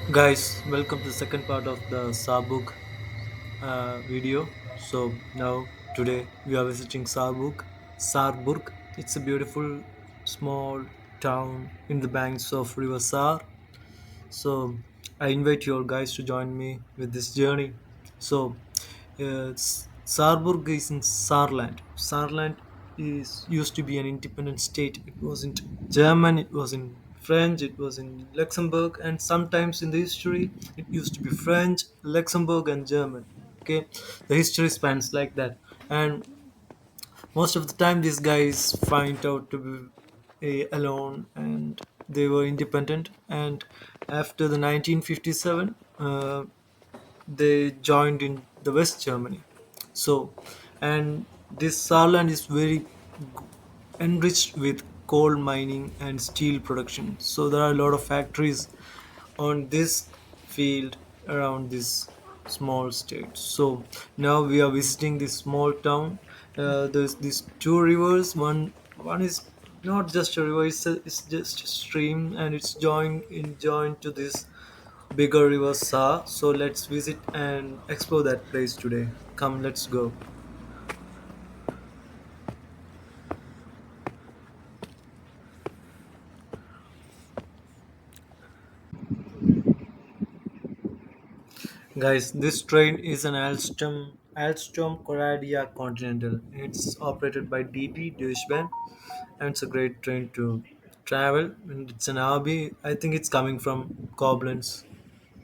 Guys, welcome to the second part of the Saarburg video. So now today we are visiting Saarburg. Saarburg. It's a beautiful small town in the banks of River Saar. So I invite you all guys to join me with this journey. So Saarburg is in Saarland. Saarland is used to be an independent state. It wasn't German. It was in French. It was in Luxembourg, and sometimes in the history it used to be French, Luxembourg, and German. Okay, the history spans like that, and most of the time these guys find out to be alone and they were independent. And after the 1957 they joined in the West Germany. So, and this Saarland is very enriched with coal mining and steel production. So there are a lot of factories on this field around this small state. So now we are visiting this small town. There's these two rivers. One is not just a river; it's just a stream, and it's joined to this bigger river Sa. So let's visit and explore that place today. Come, let's go. Guys, this train is an Alstom Coradia Continental. It's operated by DB Deutsche Bahn, and it's a great train to travel. And it's an RB. I think it's coming from Koblenz.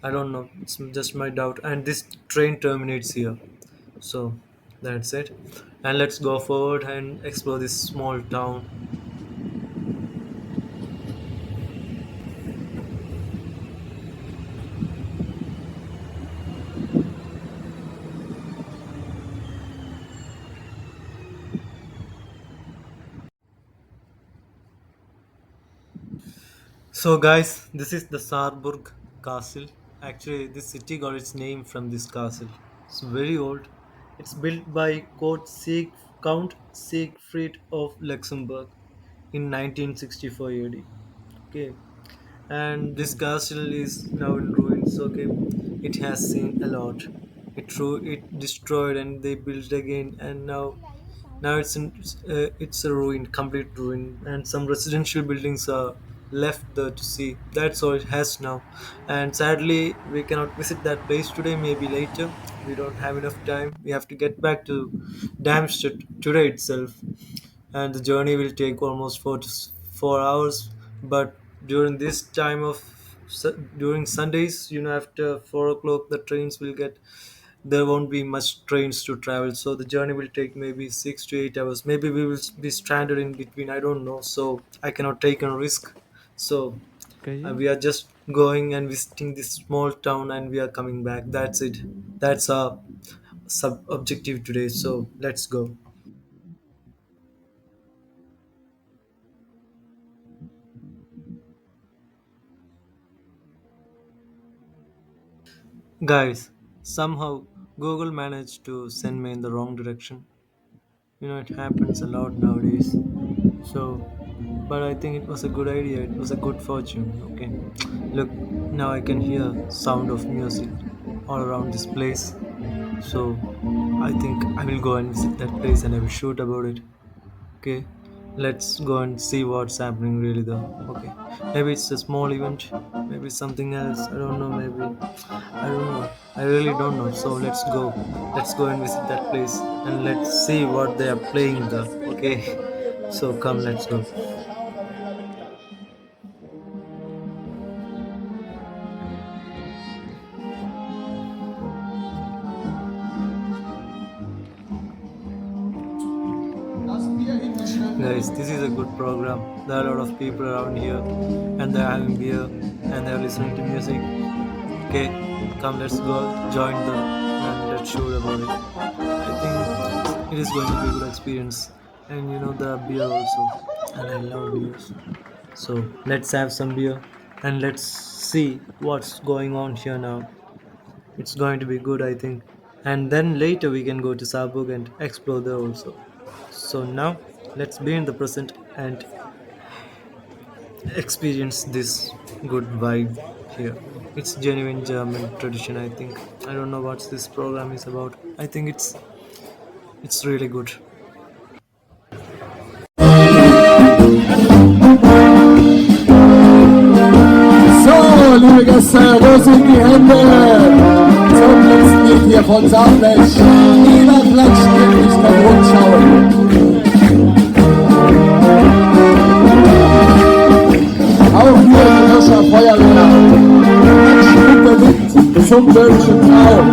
I don't know. It's just my doubt. And this train terminates here. So that's it. And let's go forward and explore this small town. So, guys, this is the Saarburg castle. Actually, this city got its name from this castle. It's very old. It's built by Count Siegfried of Luxembourg in 1964 AD. Okay, and this castle is now in ruins. Okay, it has seen a lot. It destroyed and they built again, and now it's a ruin, complete ruin, and some residential buildings are left there to see. That's all it has now, and sadly we cannot visit that place today. Maybe later. We don't have enough time. We have to get back to Darmstadt today itself, and the journey will take almost 4 hours. But during this time of during Sundays, after 4 o'clock, the trains will get there won't be much trains to travel, so the journey will take maybe 6 to 8 hours. Maybe we will be stranded in between. I don't know, so I cannot take a risk. So Okay. we are just going and visiting this small town, and we are coming back. That's it. That's our sub objective today. So let's go. Guys, somehow Google managed to send me in the wrong direction. It happens a lot nowadays. So, but I think it was a good idea. It was a good fortune. Okay, look, now I can hear sound of music all around this place. So, I think I will go and visit that place and I will shoot about it. Okay, let's go and see what's happening really though. Okay, maybe it's a small event, maybe something else. I don't know. Maybe I don't know. I really don't know. So let's go. Let's go and visit that place and let's see what they are playing there. Okay, so come, let's go. Guys, this is a good program. There are a lot of people around here and they're having beer and they're listening to music. Okay, come, let's go join them and let's shoot about it. I think it is going to be a good experience. And there are beer also, and I love beers. So let's have some beer and let's see what's going on here now. It's going to be good, I think. And then later we can go to Saarburg and explore there also. So now let's be in the present and experience this good vibe here. It's genuine German tradition, I think. I don't know what this program is about. I think it's really good. So, liebe Gäste, wo sind die Hände zum letzten Lied hier von Saarblech? Jeder klatscht wirklich der Rundschau. Auch hier die Hirscher Feuerwehr. Klatschen mit der Wind zum böhmischen Traum.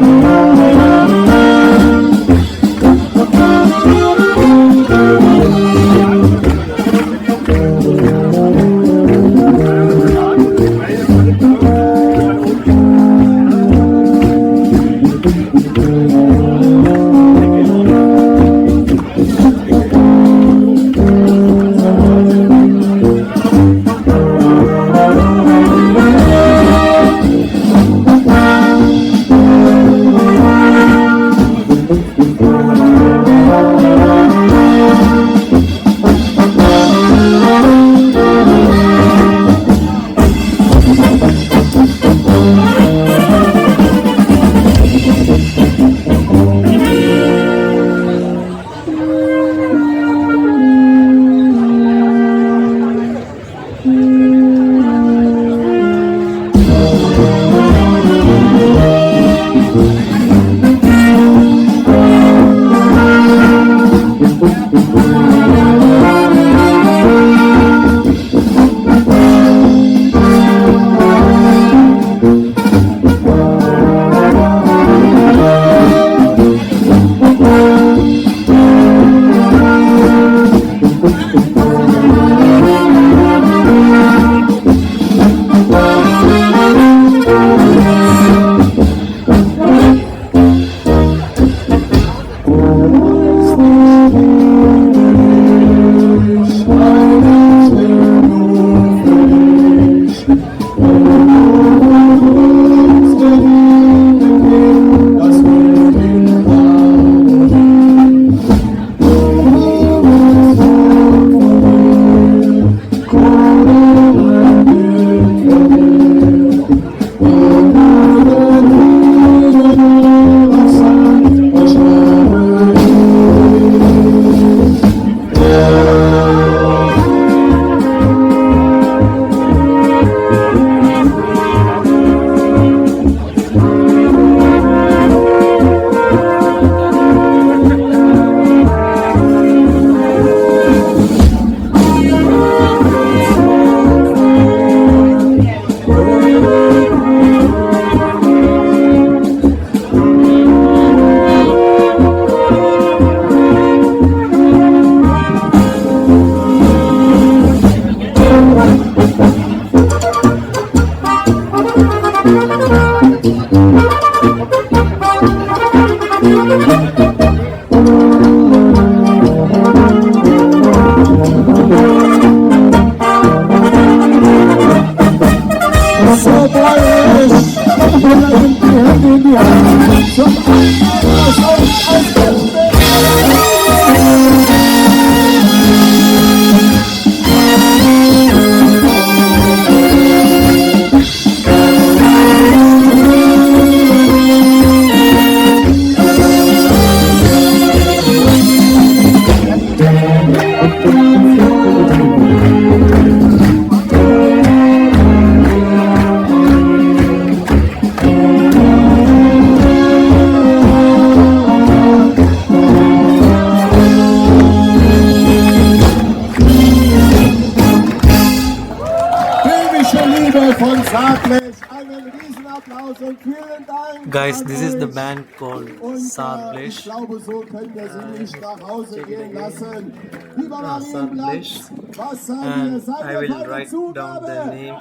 Von Saarblech, einen Riesenapplaus und vielen Dank. Guys, this is the band called Und ich Saarblech. glaube, so können wir Sie nicht nach Hause gehen lassen. Lieber Saarblech. Marienplatz, was sagen wir? And Seid I ihr will voll der write down the Zugabe? name.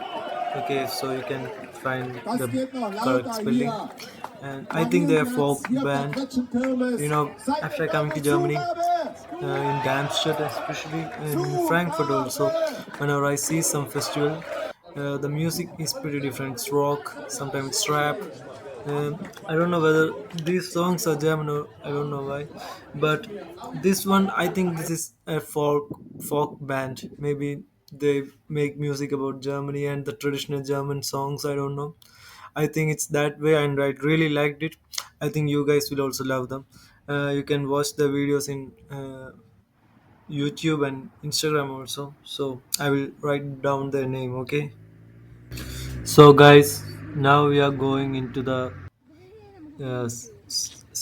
Okay, so you can find Das the geht noch correct lauter spelling. hier. And I think they're folk Marienplatz, hier auf der band. Plättchenkirmes. You know, Seid after ihr coming voll to der Germany, Zugabe? in Darmstadt especially, and in Frankfurt also, whenever I see some festival, the music is pretty different. It's rock, sometimes it's rap. I don't know whether these songs are German or I don't know why, but this one I think this is a folk band. Maybe they make music about Germany and the traditional German songs. I don't know. I think it's that way, and I really liked it. I think you guys will also love them. You can watch the videos in YouTube and Instagram also. So I will write down their name. Okay. So guys, now we are going into the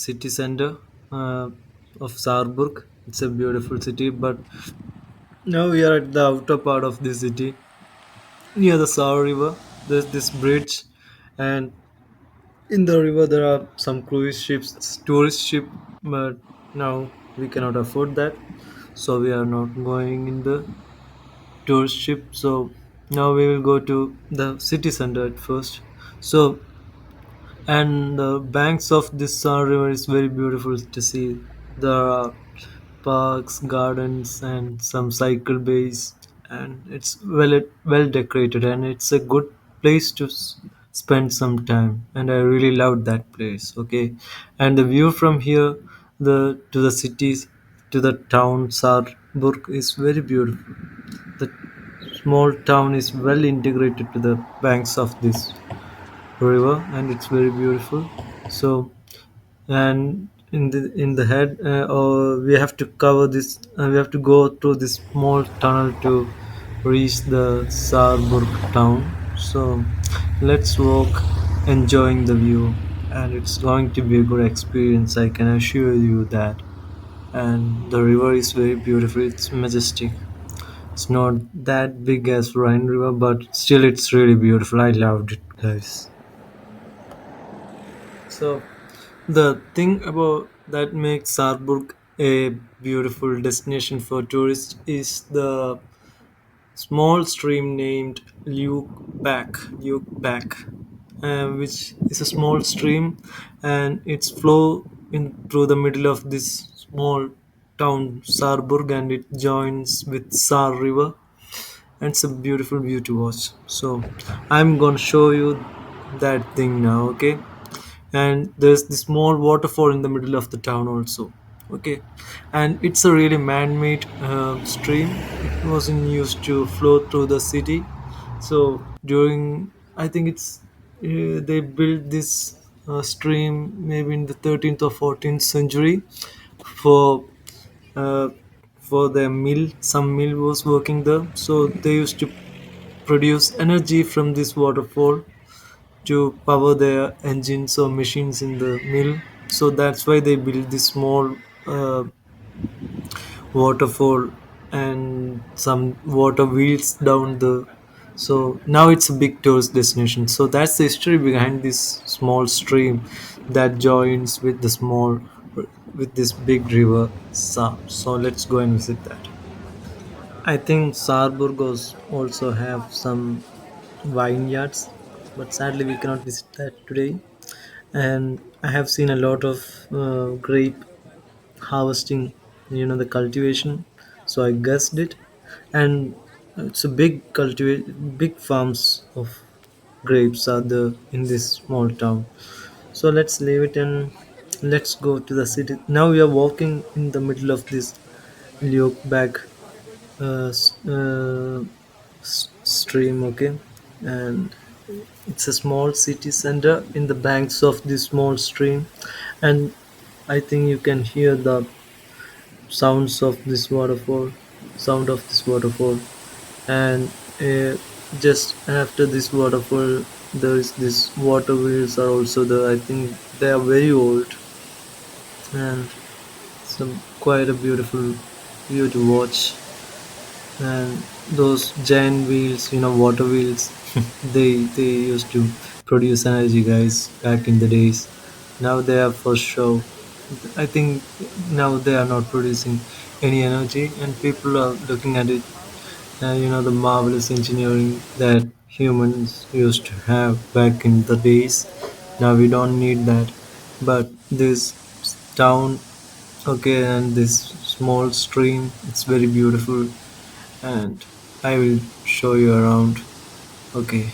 city center uh, of Saarburg. It's a beautiful city, but now we are at the outer part of the city near the Saar River. There's this bridge, and in the river there are some cruise ships, tourist ship, but now we cannot afford that, so we are not going in the tourist ship. So now we will go to the city center at first. So and the banks of this river is very beautiful to see. There are parks, gardens, and some cycle bays, and it's well decorated, and it's a good place to spend some time. And I really loved that place. Okay, and the view from here, the to the cities, to the town Saarburg is very beautiful. The small town is well integrated to the banks of this river, and it's very beautiful. So and in the head or we have to cover this we have to go through this small tunnel to reach the Saarburg town. So let's walk, enjoying the view, and it's going to be a good experience, I can assure you that. And the river is very beautiful, it's majestic. It's not that big as Rhine River, but still it's really beautiful. I loved it, guys. So the thing about that makes Saarburg a beautiful destination for tourists is the small stream named Luke which is a small stream, and its flow in through the middle of this small town Saarburg, and it joins with Saar River, and it's a beautiful view to watch. So I'm gonna show you that thing now, okay? And there's this small waterfall in the middle of the town also. Okay, and it's a really man-made stream. It wasn't used to flow through the city. So during, I think it's they built this stream maybe in the 13th or 14th century for uh, for their mill. Some mill was working there, so they used to produce energy from this waterfall to power their engines or machines in the mill. So that's why they built this small waterfall and some water wheels down the. So now it's a big tourist destination. So that's the history behind this small stream that joins with the small with this big river Sa. So let's go and visit that. I think Saarburgos also have some vineyards, but sadly we cannot visit that today. And I have seen a lot of grape harvesting, the cultivation. So I guessed it, and it's a big farms of grapes are there in this small town. So let's leave it and let's go to the city. Now we are walking in the middle of this Liokbag stream, okay, and it's a small city center in the banks of this small stream, and I think you can hear the sounds of this waterfall, sound of this waterfall, and just after this waterfall, there is this water wheels are also there. I think they are very old, and some quite a beautiful view to watch. And those giant wheels, water wheels, they used to produce energy, guys, back in the days. Now they are for show. I think now they are not producing any energy, and people are looking at it. The marvelous engineering that humans used to have back in the days. Now we don't need that, but this town, okay, and this small stream, it's very beautiful, and I will show you around. Okay.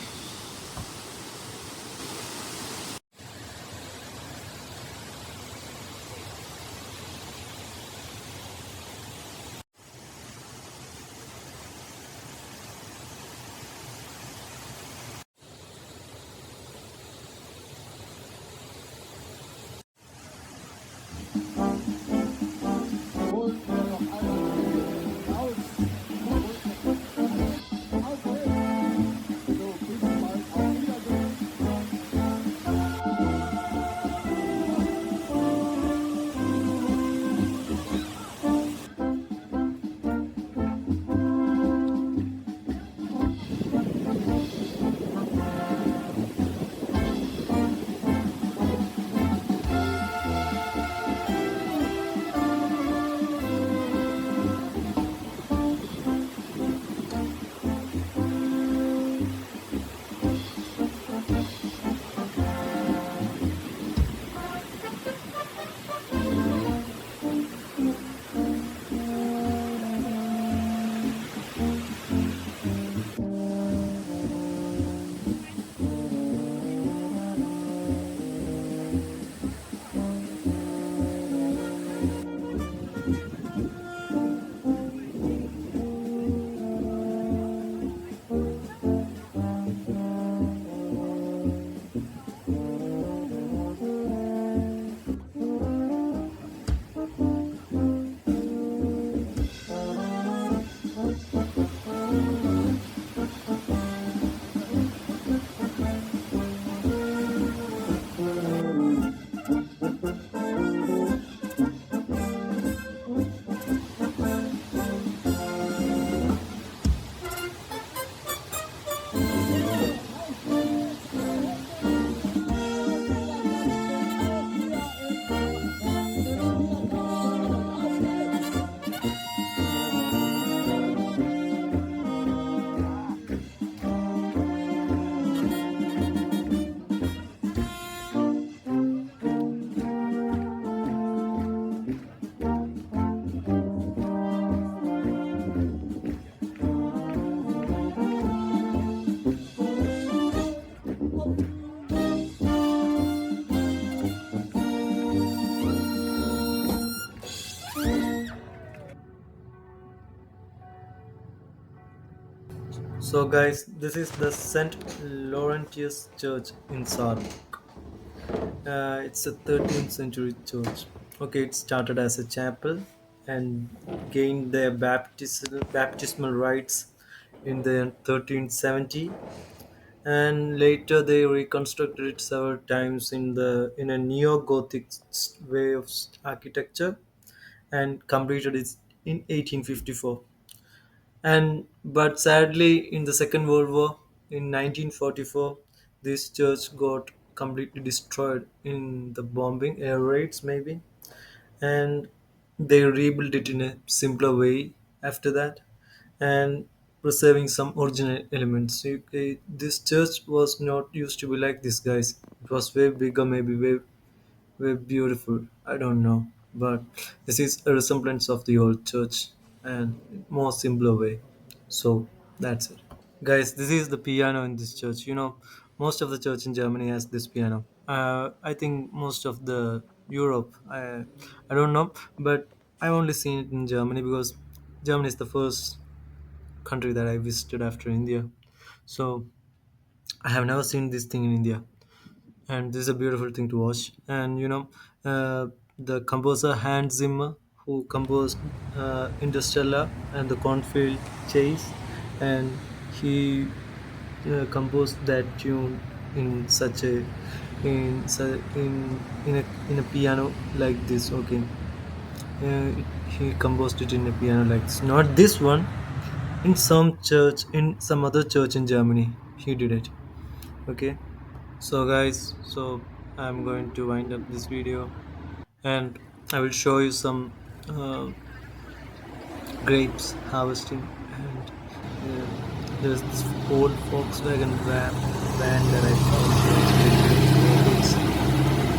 So, guys, this is the St. Laurentius Church in Saarburg. It's a 13th century church. Okay, it started as a chapel and gained their baptismal rights in the 1370, and later they reconstructed it several times in a neo-Gothic way of architecture and completed it in 1854. And but sadly, in the Second World War, in 1944, this church got completely destroyed in the bombing air raids, maybe, and they rebuilt it in a simpler way after that, and preserving some original elements. This church was not used to be like this, guys. It was way bigger, maybe way beautiful. I don't know, but this is a resemblance of the old church and more simpler way. So that's it, guys. This is the piano in this church. Most of the church in Germany has this piano. I think most of the Europe. I don't know, but I've only seen it in Germany because Germany is the first country that I visited after India. So I have never seen this thing in India, and this is a beautiful thing to watch. And the composer Hans Zimmer, who composed Interstellar and the Cornfield Chase, and he composed that tune in such a in a piano like this. Okay, he composed it in a piano like this. Not this one. In some church, in some other church in Germany, he did it. Okay. So guys, I'm going to wind up this video, and I will show you some uh, grapes harvesting, and uh, there's this old Volkswagen van that I found here.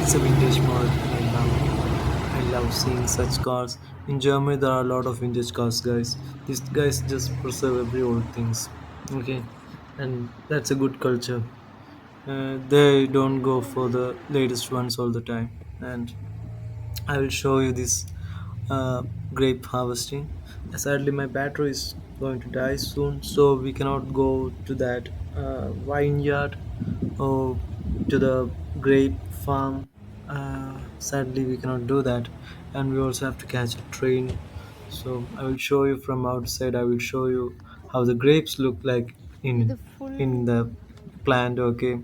It's a vintage model, and I love seeing such cars. In Germany, there are a lot of vintage cars, guys. These guys just preserve every old things. Okay, and that's a good culture. They don't go for the latest ones all the time, and I will show you this uh, grape harvesting. Sadly, my battery is going to die soon, so we cannot go to that vineyard or to the grape farm. Sadly, we cannot do that, and we also have to catch a train. So I will show you from outside. I will show you how the grapes look like The in full in the plant. Okay,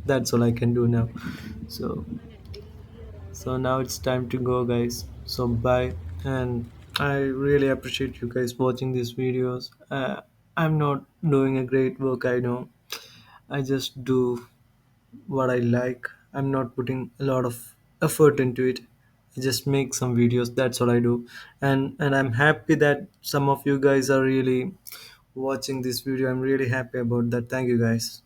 that's all I can do now. So now it's time to go, guys. So bye, and I really appreciate you guys watching these videos. I'm not doing a great work, I know. I just do what I like. I'm not putting a lot of effort into it. I just make some videos. That's what I do, and I'm happy that some of you guys are really watching this video. I'm really happy about that. Thank you, guys.